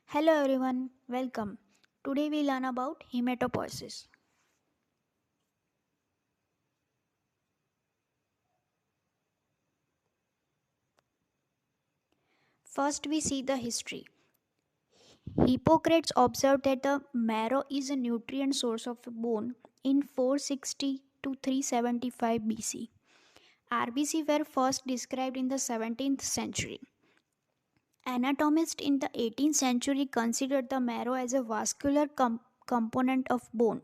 Hello everyone, welcome. Today we learn about hematopoiesis. First we see the history. Hippocrates observed that the marrow is a nutrient source of bone in 460 to 375 BC. RBC were first described in the 17th century. Anatomists in the 18th century considered the marrow as a vascular component of bone.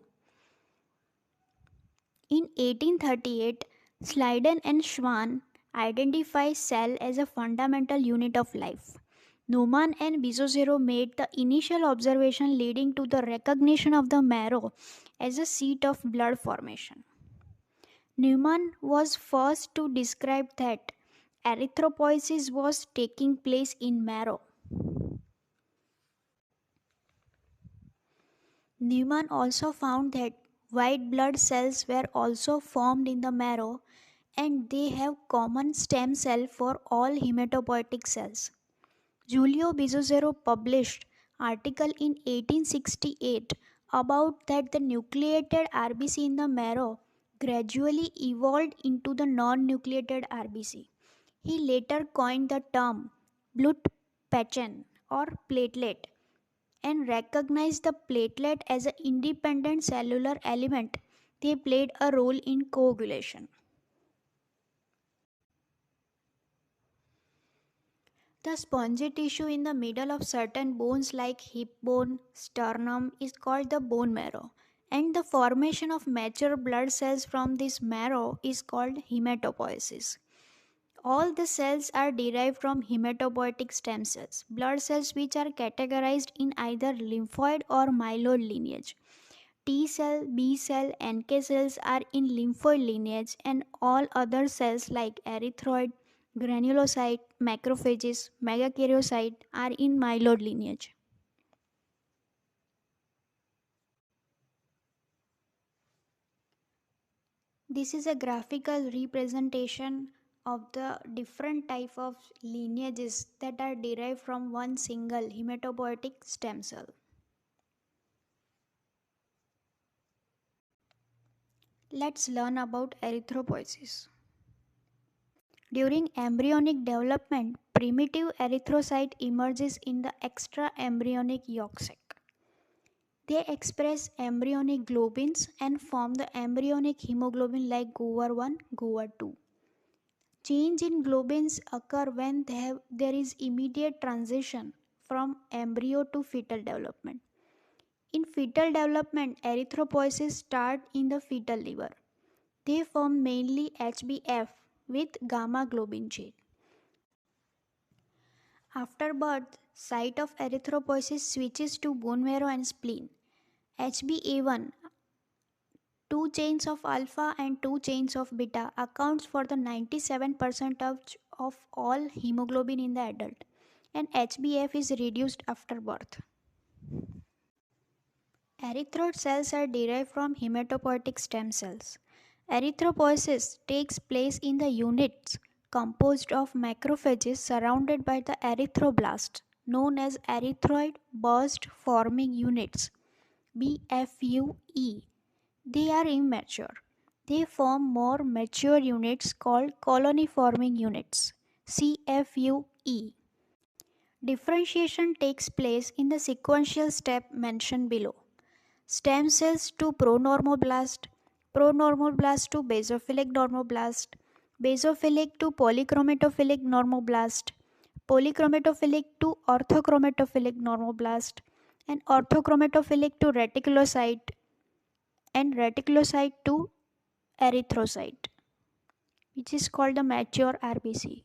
In 1838, Sliden and Schwann identified cell as a fundamental unit of life. Neumann and Bizzozero made the initial observation leading to the recognition of the marrow as a seat of blood formation. Neumann was first to describe that erythropoiesis was taking place in marrow. Neumann also found that white blood cells were also formed in the marrow and they have common stem cell for all hematopoietic cells. Giulio Bizzozero published article in 1868 about that the nucleated RBC in the marrow gradually evolved into the non-nucleated RBC. He later coined the term Blutpatchen or platelet and recognized the platelet as an independent cellular element. They played a role in coagulation. The spongy tissue in the middle of certain bones like hip bone, sternum is called the bone marrow, and the formation of mature blood cells from this marrow is called hematopoiesis. All the cells are derived from hematopoietic stem cells, blood cells which are categorized in either lymphoid or myeloid lineage. T cell, B cell, NK cells are in lymphoid lineage, and all other cells like erythroid, granulocyte, macrophages, megakaryocyte are in myeloid lineage. This is a graphical representation of the different type of lineages that are derived from one single hematopoietic stem cell. Let's learn about erythropoiesis. During embryonic development, primitive erythrocyte emerges in the extra-embryonic yolk sac. They express embryonic globins and form the embryonic hemoglobin like GOVR1, GOVR2. Change in globins occur when there is immediate transition from embryo to fetal development. In fetal development, erythropoiesis start in the fetal liver. They form mainly HbF with gamma globin chain. After birth, site of erythropoiesis switches to bone marrow and spleen. HbA1, two chains of alpha and two chains of beta, accounts for the 97% of all hemoglobin in the adult, and HbF is reduced after birth. Erythroid cells are derived from hematopoietic stem cells. Erythropoiesis takes place in the units composed of macrophages surrounded by the erythroblast, known as erythroid burst forming units BFUE. They are immature. They form more mature units called colony forming units CFUE. Differentiation takes place in the sequential step mentioned below. Stem cells to pronormoblast, pronormoblast to basophilic normoblast, basophilic to polychromatophilic normoblast, polychromatophilic to orthochromatophilic normoblast, and orthochromatophilic to reticulocyte, and reticulocyte to erythrocyte, which is called the mature RBC.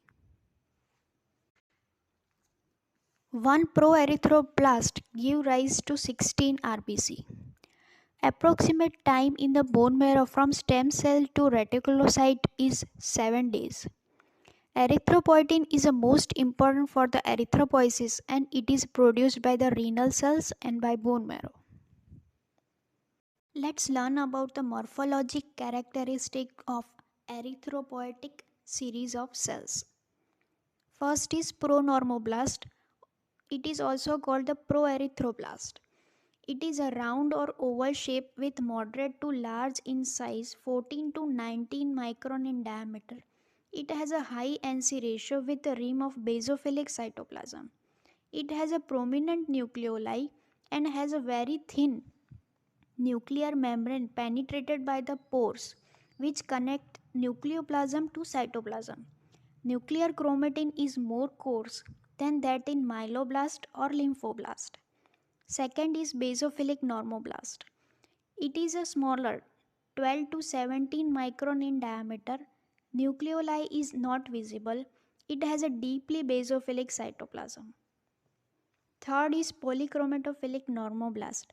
One proerythroblast give rise to 16 RBC. Approximate time in the bone marrow from stem cell to reticulocyte is 7 days. Erythropoietin is the most important for the erythropoiesis and it is produced by the renal cells and by bone marrow. Let's learn about the morphologic characteristic of erythropoietic series of cells. First is pronormoblast It is also called the proerythroblast. It is a round or oval shape with moderate to large in size, 14 to 19 micron in diameter. It has a high NC ratio with a rim of basophilic cytoplasm. It has a prominent nucleoli and has a very thin nuclear membrane penetrated by the pores which connect nucleoplasm to cytoplasm. Nuclear chromatin is more coarse than that in myeloblast or lymphoblast. Second is basophilic normoblast. It is a smaller, 12 to 17 micron in diameter. Nucleoli is not visible. It has a deeply basophilic cytoplasm. Third is polychromatophilic normoblast.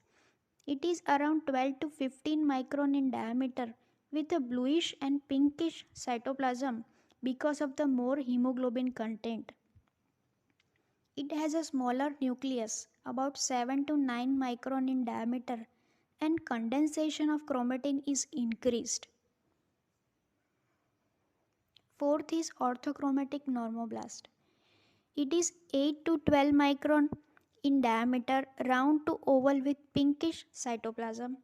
It is around 12 to 15 micron in diameter with a bluish and pinkish cytoplasm because of the more hemoglobin content. It has a smaller nucleus, about 7 to 9 micron in diameter, and condensation of chromatin is increased. Fourth is orthochromatic normoblast. It is 8 to 12 micron in diameter, round to oval with pinkish cytoplasm.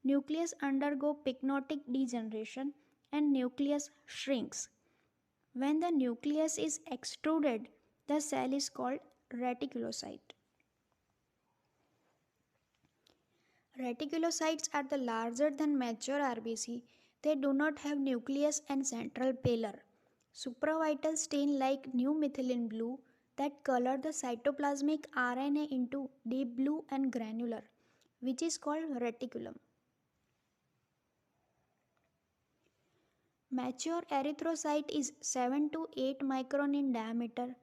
Nucleus undergo pyknotic degeneration and nucleus shrinks. When the nucleus is extruded, the cell is called reticulocyte. Reticulocytes are the larger than mature RBC. They do not have nucleus and central pallor. Supravital stain like new methylene blue that color the cytoplasmic RNA into deep blue and granular, which is called reticulum. Mature erythrocyte is 7 to 8 micron in diameter,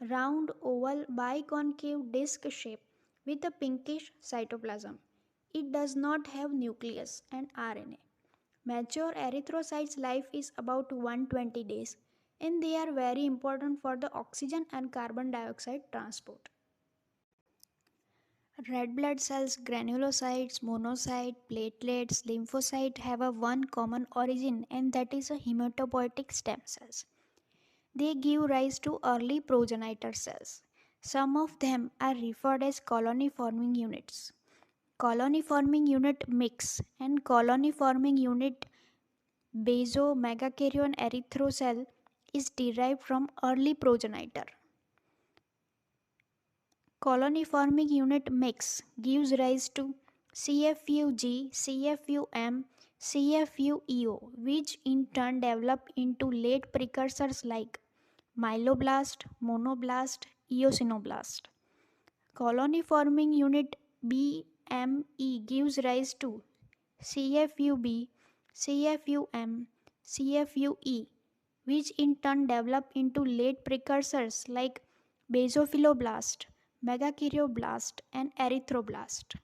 round, oval, biconcave disc shape with a pinkish cytoplasm. It does not have nucleus and RNA. Mature erythrocytes' life is about 120 days and they are very important for the oxygen and carbon dioxide transport. Red blood cells, granulocytes, monocytes, platelets, lymphocytes have a one common origin and that is a hematopoietic stem cells. They give rise to early progenitor cells. Some of them are referred as colony forming units. Colony forming unit mix and colony forming unit baso megakaryon erythrocell is derived from early progenitor. Colony forming unit mix gives rise to CFUG, CFUM, CFUEO, which in turn develop into late precursors like myeloblast, monoblast, eosinoblast. Colony forming unit BME gives rise to CFUB, CFUM, CFUE, which in turn develop into late precursors like basophiloblast, megakaryoblast, and erythroblast.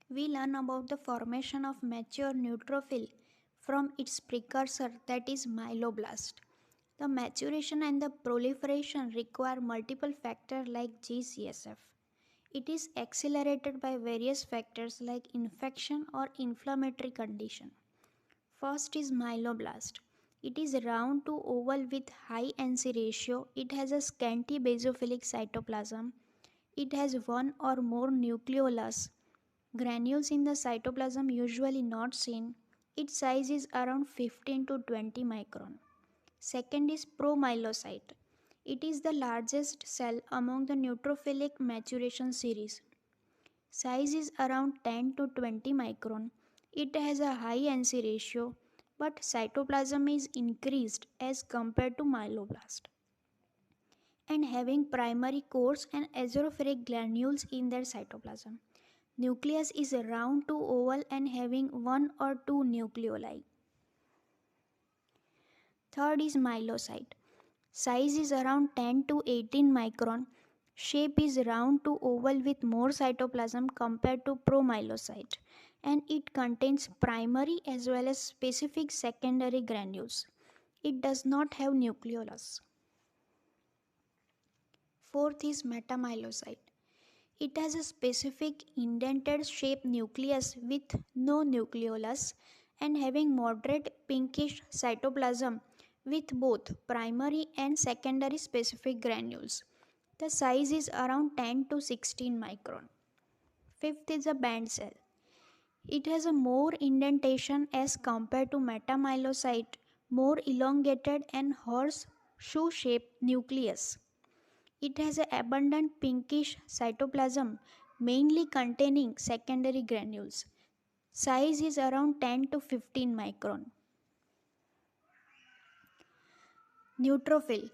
We learn about the formation of mature neutrophil from its precursor, that is myeloblast. The maturation and the proliferation require multiple factors like GCSF. It is accelerated by various factors like infection or inflammatory condition. First is myeloblast. It is round to oval with high NC ratio. It has a scanty basophilic cytoplasm. It has one or more nucleolus. Granules in the cytoplasm usually not seen. Its size is around 15 to 20 micron. Second is promyelocyte. It is the largest cell among the neutrophilic maturation series. Size is around 10 to 20 micron. It has a high NC ratio, but cytoplasm is increased as compared to myeloblast and having primary coarse and azorophoric granules in their cytoplasm. Nucleus is round to oval and having one or two nucleoli. Third is myelocyte. Size is around 10 to 18 micron. Shape is round to oval with more cytoplasm compared to promyelocyte, and it contains primary as well as specific secondary granules. It does not have nucleolus. Fourth is metamyelocyte. It has a specific indented shaped nucleus with no nucleolus and having moderate pinkish cytoplasm with both primary and secondary specific granules. The size is around 10 to 16 micron. Fifth is a band cell. It has a more indentation as compared to metamyelocyte, more elongated and horseshoe-shaped nucleus. It has an abundant pinkish cytoplasm, mainly containing secondary granules. Size is around 10 to 15 micron. Neutrophil.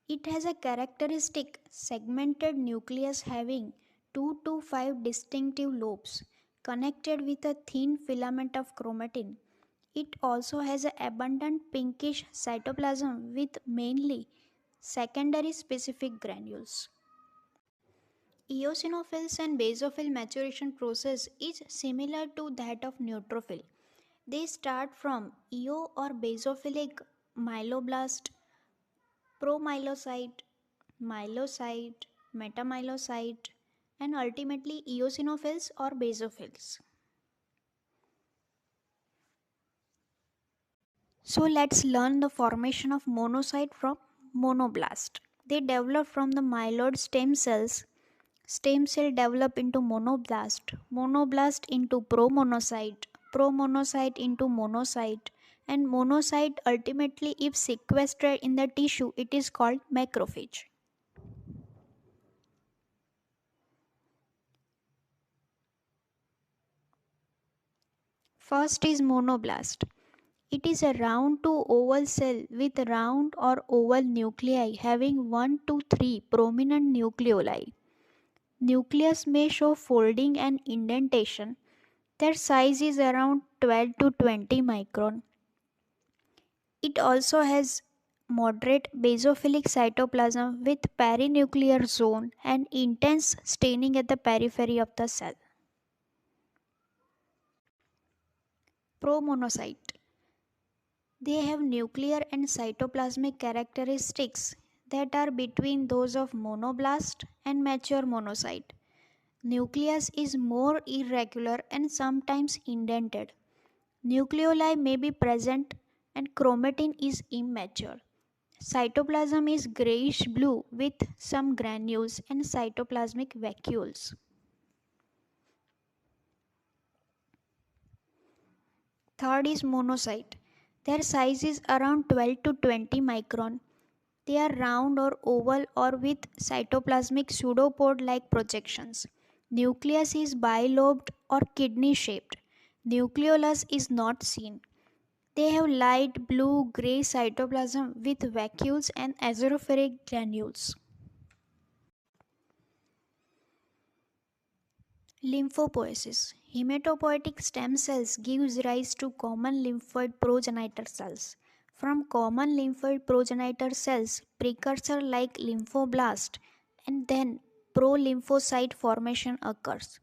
It has a characteristic segmented nucleus having 2 to 5 distinctive lobes connected with a thin filament of chromatin. It also has an abundant pinkish cytoplasm with mainly secondary specific granules. Eosinophils and basophil maturation process is similar to that of neutrophil. They start from eo or basophilic myeloblast, promyelocyte, myelocyte, metamyelocyte, and ultimately eosinophils or basophils. So let's learn the formation of monocyte from monoblast. They develop from the myeloid stem cells. Stem cell develop into monoblast, monoblast into promonocyte, promonocyte into monocyte, and monocyte ultimately, if sequestered in the tissue, it is called macrophage. First is monoblast. It is a round to oval cell with round or oval nuclei having 1 to 3 prominent nucleoli. Nucleus may show folding and indentation. Their size is around 12 to 20 micron. It also has moderate basophilic cytoplasm with perinuclear zone and intense staining at the periphery of the cell. Promonocyte. They have nuclear and cytoplasmic characteristics that are between those of monoblast and mature monocyte. Nucleus is more irregular and sometimes indented. Nucleoli may be present and chromatin is immature. Cytoplasm is grayish blue with some granules and cytoplasmic vacuoles. Third is monocyte. Their size is around 12 to 20 micron. They are round or oval or with cytoplasmic pseudopod like projections. Nucleus is bilobed or kidney shaped. Nucleolus is not seen. They have light blue gray cytoplasm with vacuoles and azorophoric granules. Lymphopoiesis. Hematopoietic stem cells gives rise to common lymphoid progenitor cells. From common lymphoid progenitor cells, precursor like lymphoblast and then prolymphocyte formation occurs.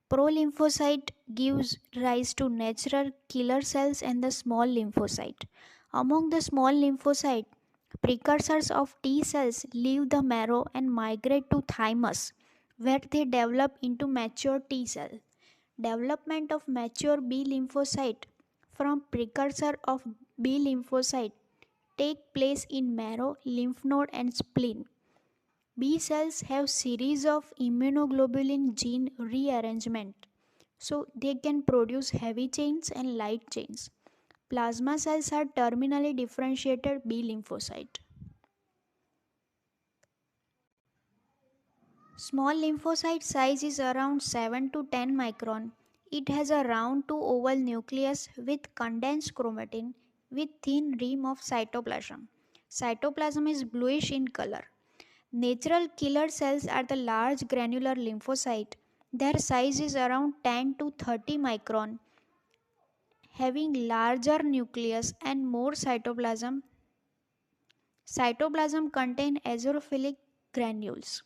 Prolymphocyte gives rise to natural killer cells and the small lymphocyte. Among the small lymphocyte, precursors of T cells leave the marrow and migrate to thymus, where they develop into mature T cell. Development of mature B lymphocyte from precursor of B lymphocyte take place in marrow, lymph node and spleen. B cells have series of immunoglobulin gene rearrangement, so they can produce heavy chains and light chains. Plasma cells are terminally differentiated B lymphocyte. Small lymphocyte size is around 7 to 10 micron. It has a round to oval nucleus with condensed chromatin with thin rim of cytoplasm. Cytoplasm is bluish in color. Natural killer cells are the large granular lymphocyte. Their size is around 10 to 30 micron, having larger nucleus and more cytoplasm. Cytoplasm contain azorophilic granules.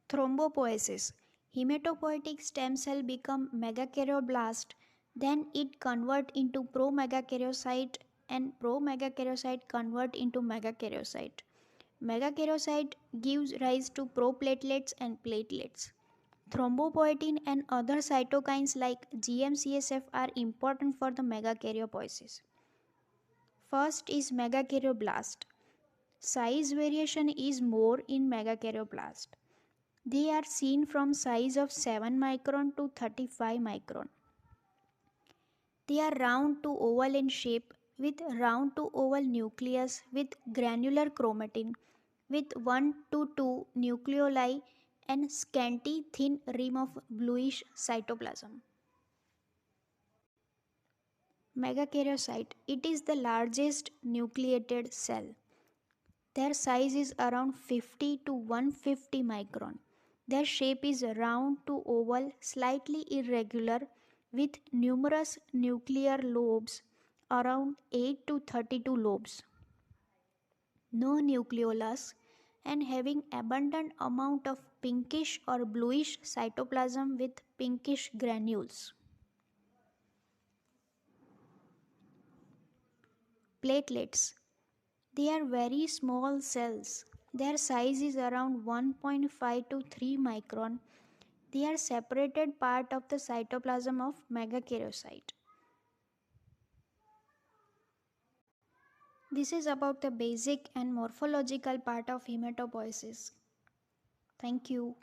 Thrombopoiesis. Hematopoietic stem cell become megakaryoblast, then it convert into promegakaryocyte and promegakaryocyte convert into megakaryocyte. Megakaryocyte gives rise to proplatelets and platelets. Thrombopoietin and other cytokines like GM-CSF are important for the megakaryopoiesis. First is megakaryoblast. Size variation is more in megakaryoblast. They are seen from size of 7 micron to 35 micron. They are round to oval in shape with round to oval nucleus with granular chromatin with 1 to 2 nucleoli and scanty thin rim of bluish cytoplasm. Megakaryocyte. It is the largest nucleated cell. Their size is around 50 to 150 micron. Their shape is round to oval, slightly irregular, with numerous nuclear lobes, around 8 to 32 lobes. No nucleolus, and having abundant amount of pinkish or bluish cytoplasm with pinkish granules. Platelets. They are very small cells. Their size is around 1.5 to 3 micron. They are separated part of the cytoplasm of megakaryocyte. This is about the basic and morphological part of hematopoiesis. Thank you.